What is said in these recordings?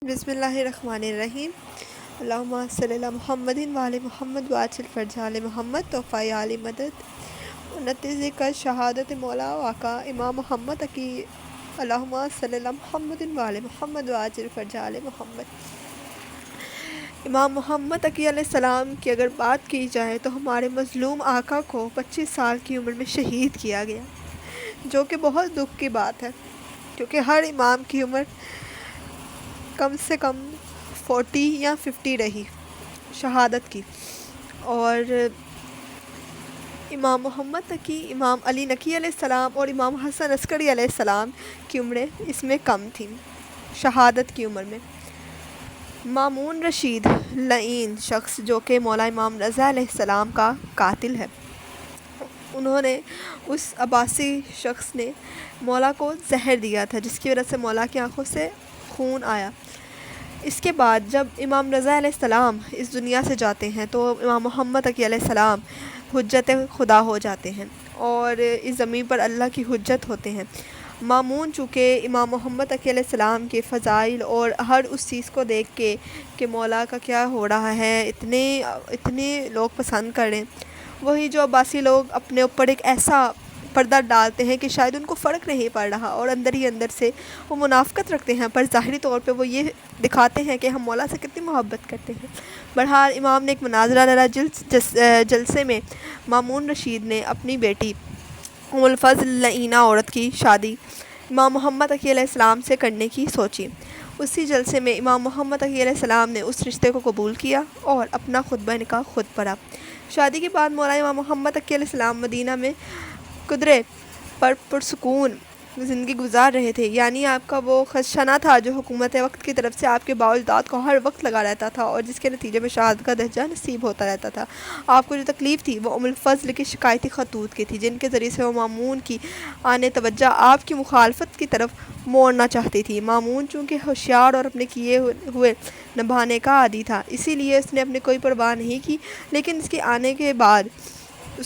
بسم اللہ الرحمن الرحیم۔ اللہم صلی علی محمد وعلی محمد وعجل فرج آل محمد توفیع علی مدد 29 کا شہادت مولا آقا امام محمد کی اللہم صلی علی محمد وعلی محمد وعجل فرج آل محمد۔ امام محمد علیہ السلام کی اگر بات کی جائے تو ہمارے مظلوم آقا کو 25 سال کی عمر میں شہید کیا گیا، جو کہ بہت دکھ کی بات ہے، کیونکہ ہر امام کی عمر کم سے کم 40 یا 50 رہی شہادت کی، اور امام محمد کی، امام علی نقی علیہ السلام اور امام حسن عسکری علیہ السلام کی عمریں اس میں کم تھیں شہادت کی عمر میں۔ مامون رشید لعین شخص جو کہ مولا امام رضا علیہ السلام کا قاتل ہے، انہوں نے اس عباسی شخص نے مولا کو زہر دیا تھا، جس کی وجہ سے مولا کی آنکھوں سے خون آیا۔ اس کے بعد جب امام رضا علیہ السلام اس دنیا سے جاتے ہیں تو امام محمد علیہ السلام حجت خدا ہو جاتے ہیں اور اس زمین پر اللہ کی حجت ہوتے ہیں۔ مامون چونکہ امام محمد علیہ السلام کے فضائل اور ہر اس چیز کو دیکھ کے کہ مولا کا کیا ہو رہا ہے، اتنے لوگ پسند کریں، وہی جو عباسی لوگ اپنے اوپر ایک ایسا پردہ ڈالتے ہیں کہ شاید ان کو فرق نہیں پڑ رہا اور اندر ہی اندر سے وہ منافقت رکھتے ہیں، پر ظاہری طور پہ وہ یہ دکھاتے ہیں کہ ہم مولا سے کتنی محبت کرتے ہیں۔ بہرحال امام نے ایک مناظرہ لڑا جلسے میں مامون رشید نے اپنی بیٹی ام الفضل لعینہ عورت کی شادی امام محمد علیہ السلام سے کرنے کی سوچی۔ اسی جلسے میں امام محمد علیہ السلام نے اس رشتے کو قبول کیا اور اپنا خطبہ نکاح خود پڑھا۔ شادی کے بعد مولا امام محمد علیہ السلام مدینہ میں قدرے پر پرسکون زندگی گزار رہے تھے، یعنی آپ کا وہ خزشنہ تھا جو حکومت وقت کی طرف سے آپ کے باوجداد کو ہر وقت لگا رہتا تھا اور جس کے نتیجے میں شہادت کا درجہ نصیب ہوتا رہتا تھا۔ آپ کو جو تکلیف تھی وہ ام الفضل کی شکایتی خطوط کی تھی، جن کے ذریعے سے وہ مامون کی آنے توجہ آپ کی مخالفت کی طرف موڑنا چاہتی تھی۔ مامون چونکہ ہوشیار اور اپنے کیے ہوئے نبھانے کا عادی تھا، اسی لیے اس نے اپنی کوئی پرواہ نہیں کی، لیکن اس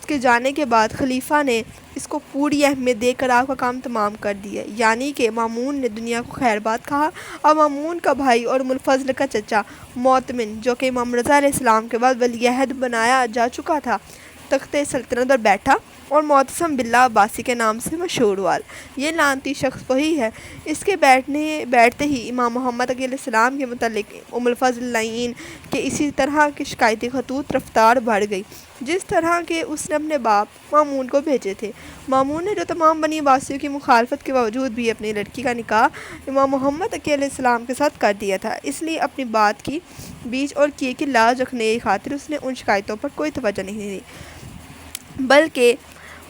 کے جانے کے بعد خلیفہ نے اس کو پوری اہمیت دے کر آپ کا کام تمام کر دیا، یعنی کہ مامون نے دنیا کو خیر بات کہا اور مامون کا بھائی اور ام الفضل کا چچا معتمن جو کہ امام رضا علیہ السلام کے بعد ولی عہد بنایا جا چکا تھا، تخت سلطنت پر بیٹھا اور معتصم باللہ عباسی کے نام سے مشہور ہوا۔ یہ لعنتی شخص وہی ہے۔ اس کے بیٹھتے ہی امام محمد علیہ السلام کے متعلق ام الفضل لعین کے اسی طرح کی شکایتی خطوط رفتار بڑھ گئی، جس طرح کے اس نے اپنے باپ مامون کو بھیجے تھے۔ مامون نے جو تمام بنی عباسیوں کی مخالفت کے باوجود بھی اپنی لڑکی کا نکاح امام محمد علیہ السلام کے ساتھ کر دیا تھا، اس لیے اپنی بات کی بیچ اور کیے کی لاج رکھنے کی خاطر اس نے ان شکایتوں پر کوئی توجہ نہیں دی، بلکہ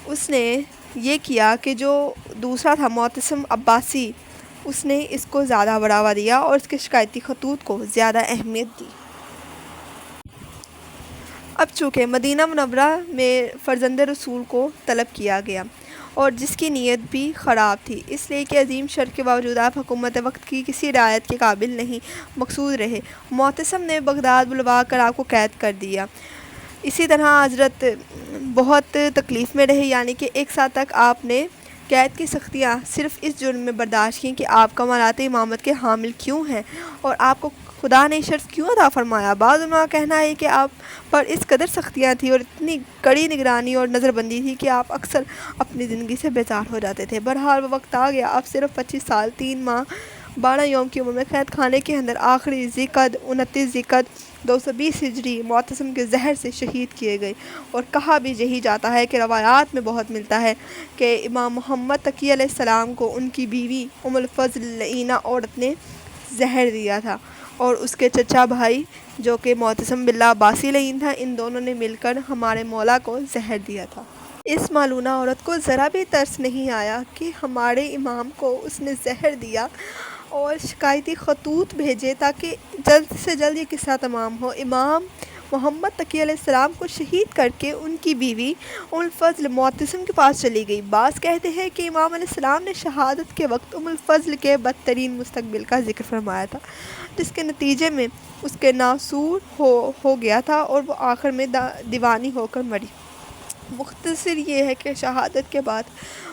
اس نے یہ کیا کہ جو دوسرا تھا معتصم عباسی، اس نے اس کو زیادہ بڑھاوا دیا اور اس کے شکایتی خطوط کو زیادہ اہمیت دی۔ اب چونکہ مدینہ منورہ میں فرزند رسول کو طلب کیا گیا اور جس کی نیت بھی خراب تھی، اس لیے کہ عظیم شرف کے باوجود آپ حکومت وقت کی کسی رعایت کے قابل نہیں مقصود رہے، معتصم نے بغداد بلوا کر آپ کو قید کر دیا۔ اسی طرح حضرت بہت تکلیف میں رہے، یعنی کہ 1 سال تک آپ نے قید کی سختیاں صرف اس جرم میں برداشت کیں کہ آپ کمالات امامت کے حامل کیوں ہیں اور آپ کو خدا نے شرف کیوں عطا فرمایا۔ بعض علماء کا کہنا ہے کہ آپ پر اس قدر سختیاں تھیں اور اتنی کڑی نگرانی اور نظر بندی تھی کہ آپ اکثر اپنی زندگی سے بیزار ہو جاتے تھے۔ بہرحال وہ وقت آ گیا، آپ صرف 25 سال 3 ماہ 12 یوم کی عمر میں قید خانے کے اندر آخری ذیقعد 29 ذیقعد 220 ہجری معتصم کے زہر سے شہید کیے گئے، اور کہا بھی یہی جاتا ہے کہ روایات میں بہت ملتا ہے کہ امام محمد علیہ السلام کو ان کی بیوی ام الفضل لعینہ عورت نے زہر دیا تھا اور اس کے چچا بھائی جو کہ معتصم باللہ عباسی لعین تھا، ان دونوں نے مل کر ہمارے مولا کو زہر دیا تھا۔ اس معلومہ عورت کو ذرا بھی ترس نہیں آیا کہ ہمارے امام کو اس نے زہر دیا اور شکایتی خطوط بھیجے تاکہ جلد سے جلد یہ قصہ تمام ہو۔ امام محمد علیہ السلام کو شہید کر کے ان کی بیوی ام الفضل معتصم کے پاس چلی گئی۔ بعض کہتے ہیں کہ امام علیہ السلام نے شہادت کے وقت ام الفضل کے بدترین مستقبل کا ذکر فرمایا تھا، جس کے نتیجے میں اس کے ناسور ہو گیا تھا اور وہ آخر میں دیوانی ہو کر مری۔ مختصر یہ ہے کہ شہادت کے بعد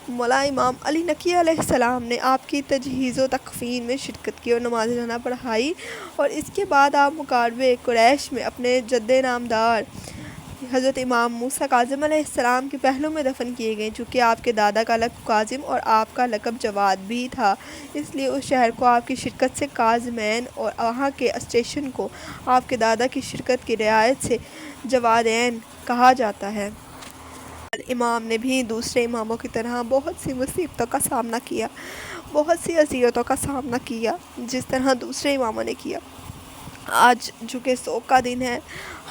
مولا امام علی نقی علیہ السلام نے آپ کی تجہیز و تکفین میں شرکت کی اور نماز جنازہ پڑھائی، اور اس کے بعد آپ مقارب قریش میں اپنے جد نامدار حضرت امام موسیٰ کاظم علیہ السلام کے پہلو میں دفن کیے گئے، چونکہ آپ کے دادا کا لقب کاظم اور آپ کا لقب جواد بھی تھا، اس لیے اس شہر کو آپ کی شرکت سے کاظمین اور وہاں کے اسٹیشن کو آپ کے دادا کی شرکت کی رعایت سے جوادین کہا جاتا ہے۔ امام نے بھی دوسرے اماموں کی طرح بہت سی مصیبتوں کا سامنا کیا، بہت سی اذیتوں کا سامنا کیا، جس طرح دوسرے اماموں نے کیا۔ آج جو کہ سوگ کا دن ہے،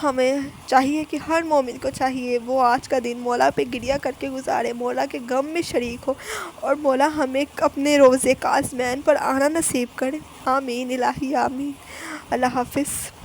ہمیں چاہیے کہ ہر مومن کو چاہیے وہ آج کا دن مولا پہ گریہ کر کے گزارے، مولا کے غم میں شریک ہو، اور مولا ہمیں اپنے روزے کاظمین پر آنا نصیب کرے۔ آمین الہی آمین۔ اللہ حافظ۔